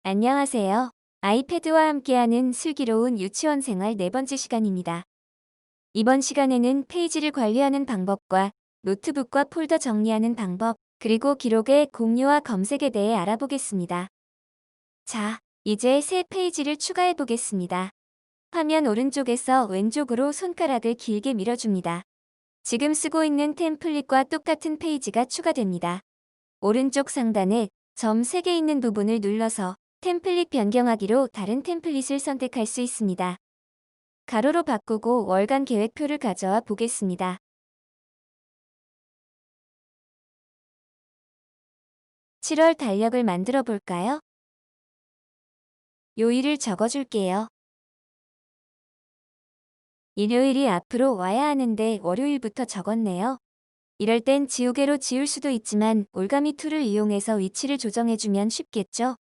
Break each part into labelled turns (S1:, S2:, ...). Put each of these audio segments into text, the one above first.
S1: 안녕하세요. 아이패드와 함께하는 슬기로운 유치원 생활 네 번째 시간입니다. 이번 시간에는 페이지를 관리하는 방법과 노트북과 폴더 정리하는 방법, 그리고 기록의 공유와 검색에 대해 알아보겠습니다. 자, 이제 새 페이지를 추가해 보겠습니다. 화면 오른쪽에서 왼쪽으로 손가락을 길게 밀어줍니다. 지금 쓰고 있는 템플릿과 똑같은 페이지가 추가됩니다. 오른쪽 상단에 점 3개 있는 부분을 눌러서 템플릿 변경하기로 다른 템플릿을 선택할 수 있습니다. 가로로 바꾸고 월간 계획표를 가져와 보겠습니다. 7월 달력을 만들어 볼까요? 요일을 적어줄게요. 일요일이 앞으로 와야 하는데 월요일부터 적었네요. 이럴 땐 지우개로 지울 수도 있지만 올가미 툴을 이용해서 위치를 조정해주면 쉽겠죠?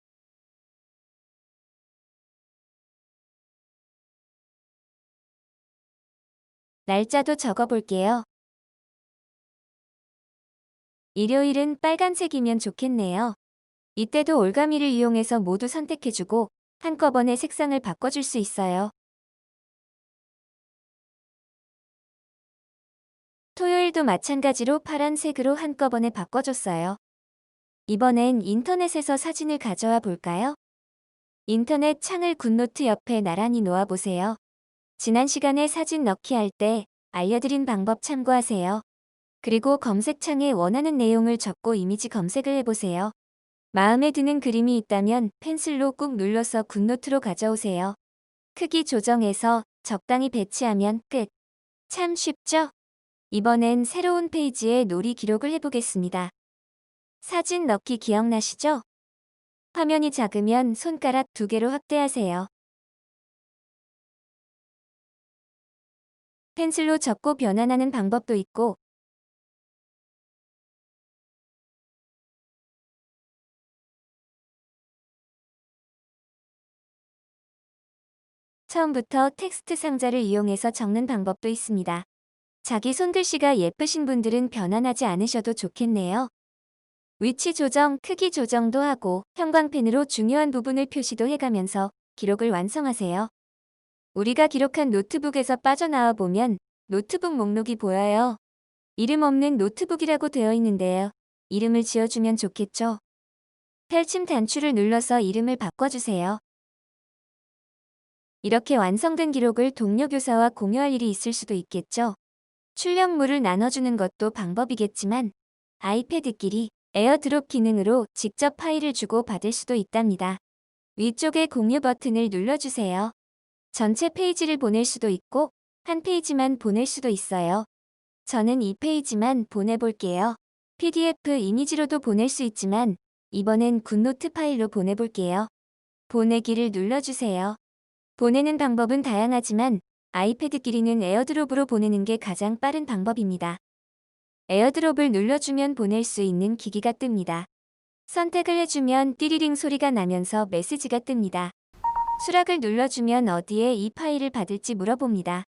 S1: 날짜도 적어볼게요. 일요일은 빨간색이면 좋겠네요. 이때도 올가미를 이용해서 모두 선택해주고 한꺼번에 색상을 바꿔줄 수 있어요. 토요일도 마찬가지로 파란색으로 한꺼번에 바꿔줬어요. 이번엔 인터넷에서 사진을 가져와 볼까요? 인터넷 창을 굿노트 옆에 나란히 놓아보세요. 지난 시간에 사진 넣기 할 때 알려드린 방법 참고하세요. 그리고 검색창에 원하는 내용을 적고 이미지 검색을 해보세요. 마음에 드는 그림이 있다면 펜슬로 꾹 눌러서 굿노트로 가져오세요. 크기 조정해서 적당히 배치하면 끝. 참 쉽죠? 이번엔 새로운 페이지에 놀이 기록을 해보겠습니다. 사진 넣기 기억나시죠? 화면이 작으면 손가락 2개로 확대하세요. 펜슬로 적고 변환하는 방법도 있고, 처음부터 텍스트 상자를 이용해서 적는 방법도 있습니다. 자기 손글씨가 예쁘신 분들은 변환하지 않으셔도 좋겠네요. 위치 조정, 크기 조정도 하고 형광펜으로 중요한 부분을 표시도 해가면서 기록을 완성하세요. 우리가 기록한 노트북에서 빠져나와 보면 노트북 목록이 보여요. 이름 없는 노트북이라고 되어 있는데요. 이름을 지어주면 좋겠죠? 펼침 단추를 눌러서 이름을 바꿔주세요. 이렇게 완성된 기록을 동료 교사와 공유할 일이 있을 수도 있겠죠? 출력물을 나눠주는 것도 방법이겠지만 아이패드끼리 에어드롭 기능으로 직접 파일을 주고 받을 수도 있답니다. 위쪽에 공유 버튼을 눌러주세요. 전체 페이지를 보낼 수도 있고 한 페이지만 보낼 수도 있어요. 저는 이 페이지만 보내볼게요. PDF 이미지로도 보낼 수 있지만 이번엔 굿노트 파일로 보내볼게요. 보내기를 눌러주세요. 보내는 방법은 다양하지만 아이패드끼리는 에어드롭으로 보내는 게 가장 빠른 방법입니다. 에어드롭을 눌러주면 보낼 수 있는 기기가 뜹니다. 선택을 해주면 띠리링 소리가 나면서 메시지가 뜹니다. 수락을 눌러주면 어디에 이 파일을 받을지 물어봅니다.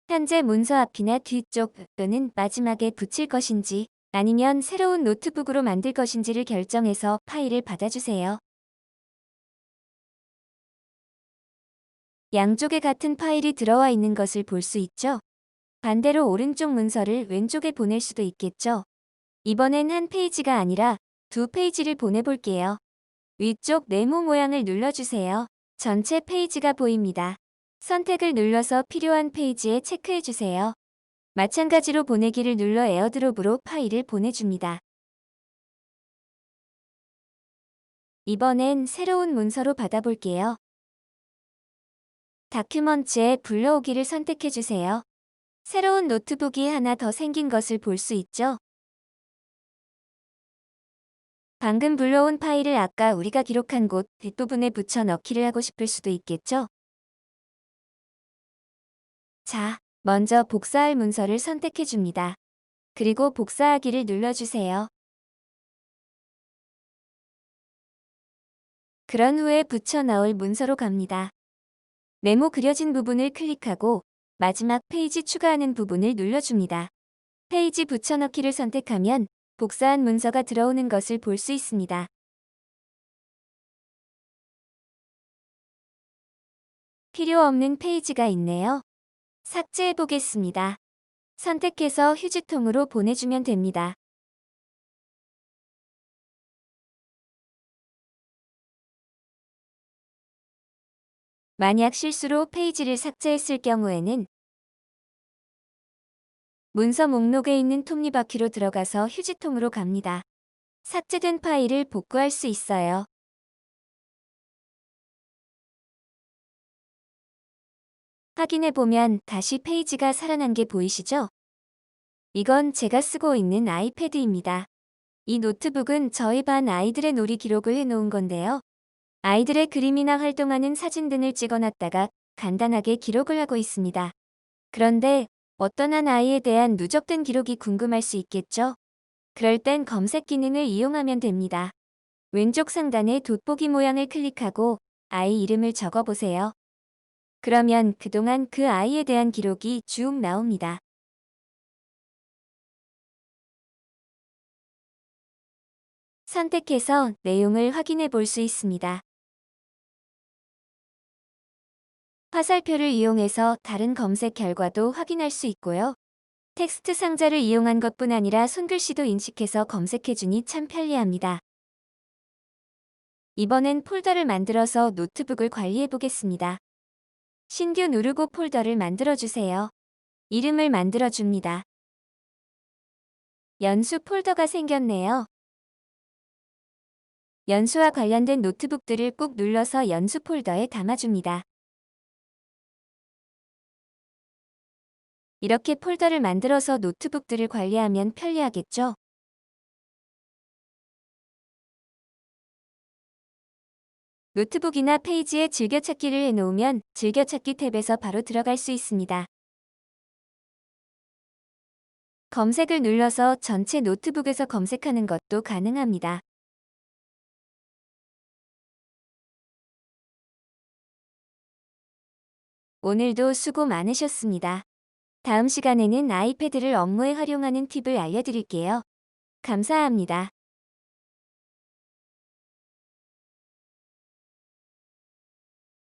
S1: 현재 문서 앞이나 뒤쪽 또는 마지막에 붙일 것인지 아니면 새로운 노트북으로 만들 것인지를 결정해서 파일을 받아주세요. 양쪽에 같은 파일이 들어와 있는 것을 볼 수 있죠? 반대로 오른쪽 문서를 왼쪽에 보낼 수도 있겠죠? 이번엔 한 페이지가 아니라 2페이지를 보내볼게요. 위쪽 네모 모양을 눌러주세요. 전체 페이지가 보입니다. 선택을 눌러서 필요한 페이지에 체크해주세요. 마찬가지로 보내기를 눌러 에어드롭으로 파일을 보내줍니다. 이번엔 새로운 문서로 받아볼게요. 다큐먼츠에 불러오기를 선택해주세요. 새로운 노트북이 하나 더 생긴 것을 볼 수 있죠? 방금 불러온 파일을 아까 우리가 기록한 곳 뒷부분에 붙여 넣기를 하고 싶을 수도 있겠죠? 자, 먼저 복사할 문서를 선택해줍니다. 그리고 복사하기를 눌러주세요. 그런 후에 붙여 넣을 문서로 갑니다. 네모 그려진 부분을 클릭하고 마지막 페이지 추가하는 부분을 눌러줍니다. 페이지 붙여넣기를 선택하면 복사한 문서가 들어오는 것을 볼 수 있습니다. 필요 없는 페이지가 있네요. 삭제해 보겠습니다. 선택해서 휴지통으로 보내주면 됩니다. 만약 실수로 페이지를 삭제했을 경우에는 문서 목록에 있는 톱니바퀴로 들어가서 휴지통으로 갑니다. 삭제된 파일을 복구할 수 있어요. 확인해보면 다시 페이지가 살아난 게 보이시죠? 이건 제가 쓰고 있는 아이패드입니다. 이 노트북은 저희 반 아이들의 놀이 기록을 해놓은 건데요. 아이들의 그림이나 활동하는 사진 등을 찍어놨다가 간단하게 기록을 하고 있습니다. 그런데 어떤 한 아이에 대한 누적된 기록이 궁금할 수 있겠죠? 그럴 땐 검색 기능을 이용하면 됩니다. 왼쪽 상단의 돋보기 모양을 클릭하고 아이 이름을 적어보세요. 그러면 그동안 그 아이에 대한 기록이 쭉 나옵니다. 선택해서 내용을 확인해 볼 수 있습니다. 화살표를 이용해서 다른 검색 결과도 확인할 수 있고요. 텍스트 상자를 이용한 것뿐 아니라 손글씨도 인식해서 검색해주니 참 편리합니다. 이번엔 폴더를 만들어서 노트북을 관리해 보겠습니다. 신규 누르고 폴더를 만들어주세요. 이름을 만들어줍니다. 연수 폴더가 생겼네요. 연수와 관련된 노트북들을 꾹 눌러서 연수 폴더에 담아줍니다. 이렇게 폴더를 만들어서 노트북들을 관리하면 편리하겠죠? 노트북이나 페이지에 즐겨찾기를 해놓으면 즐겨찾기 탭에서 바로 들어갈 수 있습니다. 검색을 눌러서 전체 노트북에서 검색하는 것도 가능합니다. 오늘도 수고 많으셨습니다. 다음 시간에는 아이패드를 업무에 활용하는 팁을 알려드릴게요. 감사합니다.